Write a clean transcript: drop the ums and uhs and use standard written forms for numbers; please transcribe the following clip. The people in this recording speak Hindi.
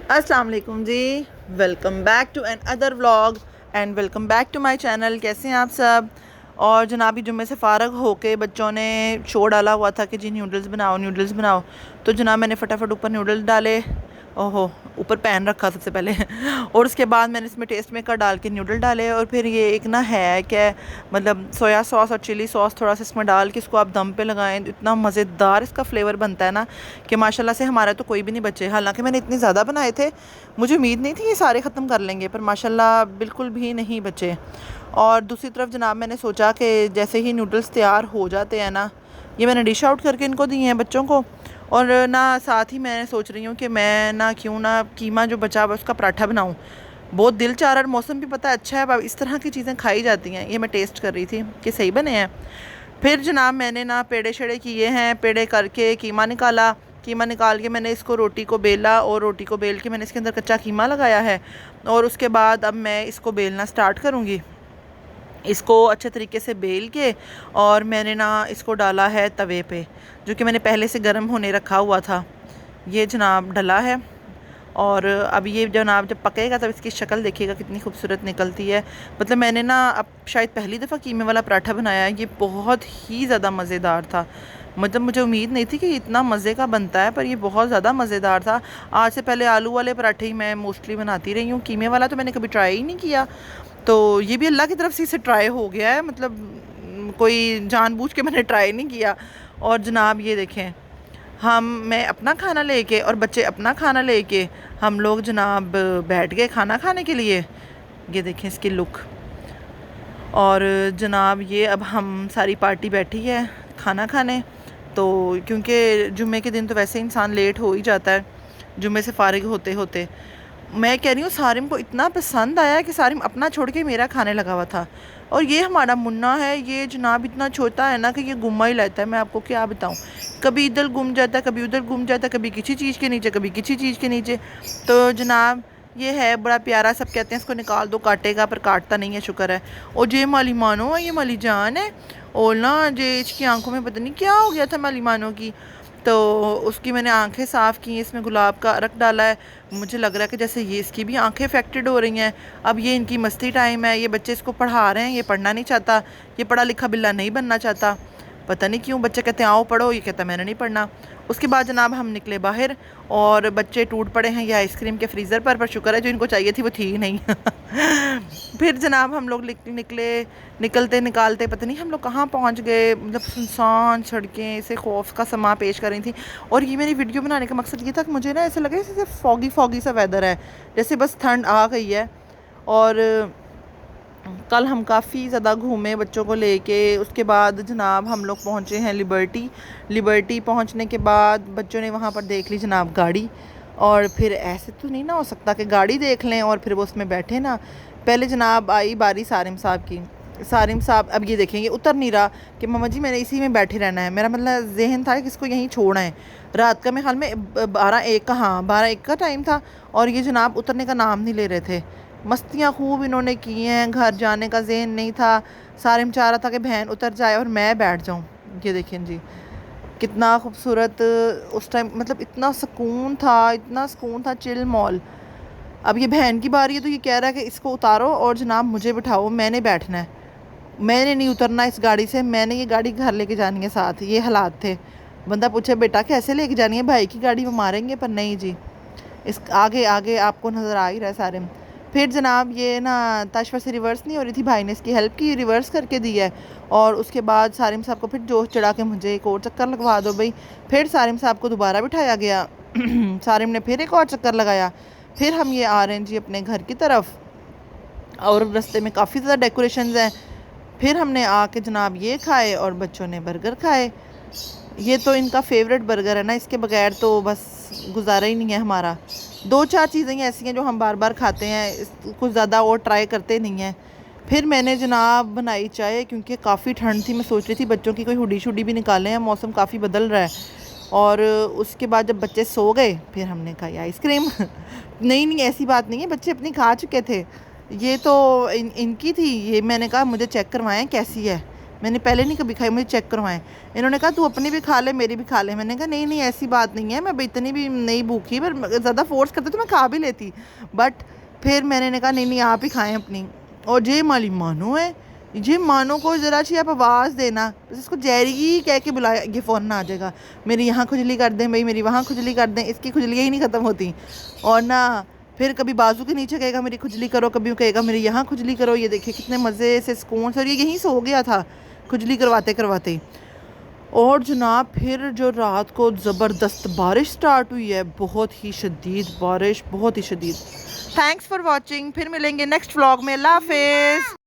अस्सलाम वालेकुम जी। Welcome back to another vlog and welcome back to my channel. कैसे हैं आप सब। और जनाबी जुम्मे से फ़ारग होके बच्चों ने शोर डाला हुआ था कि जी न्यूडल्स बनाओ न्यूडल्स बनाओ। तो जनाब मैंने फटाफट ऊपर न्यूडल्स डाले। ओहो, ऊपर पैन रखा सबसे पहले और उसके बाद मैंने इसमें टेस्ट मेकर डाल के न्यूडल डाले। और फिर ये एक ना है क्या, मतलब सोया सॉस और चिली सॉस थोड़ा सा इसमें डाल के इसको आप दम पे लगाएं, इतना मज़ेदार इसका फ्लेवर बनता है ना कि माशाल्लाह से हमारे तो कोई भी नहीं बचे। हालांकि मैंने इतने ज़्यादा बनाए थे, मुझे उम्मीद नहीं थी ये सारे ख़त्म कर लेंगे, पर माशाल्लाह बिल्कुल भी नहीं बचे। और दूसरी तरफ जनाब मैंने सोचा कि जैसे ही नूडल्स तैयार हो जाते हैं ना, ये मैंने डिश आउट करके इनको दिए हैं बच्चों को। और ना साथ ही मैं सोच रही हूँ कि मैं ना क्यों ना कीमा जो बचा हुआ उसका पराठा बनाऊँ। बहुत दिल चाह रहा है, मौसम भी पता है अच्छा है, अब इस तरह की चीज़ें खाई जाती हैं। ये मैं टेस्ट कर रही थी कि सही बने हैं। फिर जनाब मैंने ना पेड़े शेड़े किए हैं, पेड़े करके कीमा निकाला। कीमा निकाल के मैंने इसको रोटी को बेला और रोटी को बेल के मैंने इसके अंदर कच्चा कीमा लगाया है। और उसके बाद अब मैं इसको बेलना स्टार्ट करूँगी। इसको अच्छे तरीके से बेल के और मैंने ना इसको डाला है तवे पे, जो कि मैंने पहले से गर्म होने रखा हुआ था। ये जनाब डला है। और अब ये जनाब जब पकेगा तब इसकी शक्ल देखिएगा कितनी खूबसूरत निकलती है। मतलब मैंने ना अब शायद पहली दफ़ा कीमे वाला पराठा बनाया है, ये बहुत ही ज़्यादा मज़ेदार था। मतलब मुझे उम्मीद नहीं थी कि इतना मज़े का बनता है, पर ये बहुत ज़्यादा मज़ेदार था। आज से पहले आलू वाले पराठे ही मैं मोस्टली बनाती रही हूँ, कीमे वाला तो मैंने कभी ट्राई ही नहीं किया। तो ये भी अल्लाह की तरफ से इसे ट्राई हो गया है, मतलब कोई जानबूझ के मैंने ट्राई नहीं किया। और जनाब ये देखें, मैं अपना खाना लेके और बच्चे अपना खाना लेके हम लोग जनाब बैठ गए खाना खाने के लिए। ये देखें इसकी लुक। और जनाब ये अब हम सारी पार्टी बैठी है खाना खाने। तो क्योंकि जुम्मे के दिन तो वैसे इंसान लेट हो ही जाता है जुम्मे से फारिग होते होते। मैं कह रही हूँ सारिम को इतना पसंद आया कि सारिम अपना छोड़ के मेरा खाने लगा हुआ था। और ये हमारा मुन्ना है, ये जनाब इतना छोटा है ना कि ये गुम्मा ही रहता है। मैं आपको क्या बताऊँ, कभी इधर गुम जाता है, कभी उधर गुम जाता है, कभी किसी चीज़ के नीचे, कभी किसी चीज़ के नीचे। तो जनाब ये है बड़ा प्यारा, सब कहते हैं इसको निकाल दो काटेगा, पर काटता नहीं है, शुक्र है। और जे माली मानो ये माली जान है। और ना जे इसकी आंखों में पता नहीं क्या हो गया था माली मानो की। तो उसकी मैंने आंखें साफ़ की, इसमें गुलाब का अरक डाला है। मुझे लग रहा है कि जैसे ये इसकी भी आंखें अफेक्टेड हो रही हैं। अब ये इनकी मस्ती टाइम है, ये बच्चे इसको पढ़ा रहे हैं, ये पढ़ना नहीं चाहता, ये पढ़ा लिखा बिल्ला नहीं बनना चाहता। पता नहीं क्यों बच्चे कहते हैं आओ पढ़ो, ये कहता मैंने नहीं पढ़ना। उसके बाद जनाब हम निकले बाहर और बच्चे टूट पड़े हैं ये आइसक्रीम के फ्रीज़र पर शुक्र है जो इनको चाहिए थी वो थी ही नहीं फिर जनाब हम लोग निकले, निकलते निकालते पता नहीं हम लोग कहाँ पहुँच गए। मतलब सुनसान सड़कें से खौफ का समा पेश कर रही थी। और ये मेरी वीडियो बनाने का मकसद ये था कि मुझे ना ऐसा लगे जैसे फॉगी फॉगी सा वेदर है, जैसे बस ठंड आ गई है। और कल हम काफ़ी ज़्यादा घूमे बच्चों को लेके। उसके बाद जनाब हम लोग पहुँचे हैं लिबर्टी पहुँचने के बाद बच्चों ने वहाँ पर देख ली जनाब गाड़ी। और फिर ऐसे तो नहीं ना हो सकता कि गाड़ी देख लें और फिर वो उसमें बैठे ना। पहले जनाब आई बारी सारिम साहब की। सारिम साहब अब ये देखेंगे उतर नहीं रहा कि मामा जी मैंने इसी में बैठे रहना है। मेरा मतलब जहन था कि इसको यहीं छोड़ना है। रात का मेरे ख्याल में 12-1 का, हाँ 12-1 का टाइम था। और ये जनाब उतरने का नाम नहीं ले रहे थे। मस्तियाँ खूब इन्होंने की हैं, घर जाने का ज़हन नहीं था। सारिम चाह रहा था कि बहन उतर जाए और मैं बैठ जाऊँ। ये देखें जी कितना खूबसूरत उस टाइम, मतलब इतना सुकून था, इतना सुकून था, चिल मॉल। अब ये बहन की बारी है तो ये कह रहा है कि इसको उतारो और जनाब मुझे बिठाओ, मैंने बैठना है, मैंने नहीं उतरना इस गाड़ी से, मैंने ये गाड़ी घर लेके जानी है साथ। ये हालात थे। बंदा पूछे बेटा कैसे लेके जानी है, भाई की गाड़ी में मारेंगे, पर नहीं जी। इस आगे आगे आपको नज़र आ ही रहा है सारे में। फिर जनाब ये ना ताशफा से रिवर्स नहीं हो रही थी, भाई ने इसकी हेल्प की, रिवर्स करके दी है। और उसके बाद सारिम साहब को फिर जोश चढ़ा के मुझे एक और चक्कर लगवा दो भाई। फिर सारिम साहब को दोबारा बिठाया गया सारिम ने फिर एक और चक्कर लगाया। फिर हम ये आ रहे हैं जी अपने घर की तरफ और रास्ते में काफ़ी ज़्यादा डेकोरेशंस हैं। फिर हमने आके जनाब ये खाए और बच्चों ने बर्गर खाए। ये तो इनका फेवरेट बर्गर है ना, इसके बगैर तो बस गुजारा ही नहीं है हमारा। 2-4 चीज़ें ऐसी हैं जो हम बार बार खाते हैं, कुछ ज़्यादा और ट्राई करते नहीं हैं। फिर मैंने जनाब बनाई चाय, क्योंकि काफ़ी ठंड थी। मैं सोच रही थी बच्चों की कोई हुडी शुडी भी निकालें हैं, मौसम काफ़ी बदल रहा है। और उसके बाद जब बच्चे सो गए फिर हमने खाई आइसक्रीम नहीं ऐसी बात नहीं है, बच्चे अपनी खा चुके थे। ये तो इनकी थी। ये मैंने कहा मुझे चेक करवाएं कैसी है। मैंने पहले नहीं कभी खाई, मुझे चेक करवाएं। इन्होंने कहा तू अपनी भी खा ले मेरी भी खा ले। मैंने कहा नहीं नहीं ऐसी बात नहीं है, मैं इतनी भी नहीं भूखी, पर ज़्यादा फोर्स करते तो मैं खा भी लेती, बट फिर मैंने कहा नहीं नहीं आप ही खाएँ अपनी। और जे माली मानो है, ये मानो को ज़रा सी आप आवाज़ देना, बस इसको जहरी कह के बुलाया, ये फ़ौरन आ जाएगा, मेरी यहाँ खुजली कर दें भाई, मेरी वहाँ खुजली कर दें। इसकी खुजलियाँ ही नहीं ख़त्म होती। और ना फिर कभी बाजू के नीचे कहेगा मेरी खुजली करो, कभी कहेगा मेरी यहाँ खुजली करो। ये देखिए कितने मज़े से सुकून से, और ये यहीं सो गया था खुजली करवाते करवाते। और जनाब फिर जो रात को ज़बरदस्त बारिश स्टार्ट हुई है, बहुत ही शदीद बारिश, बहुत ही शदीद। थैंक्स फॉर वॉचिंग, फिर मिलेंगे नेक्स्ट व्लॉग में। अल्लाह हाफिज़।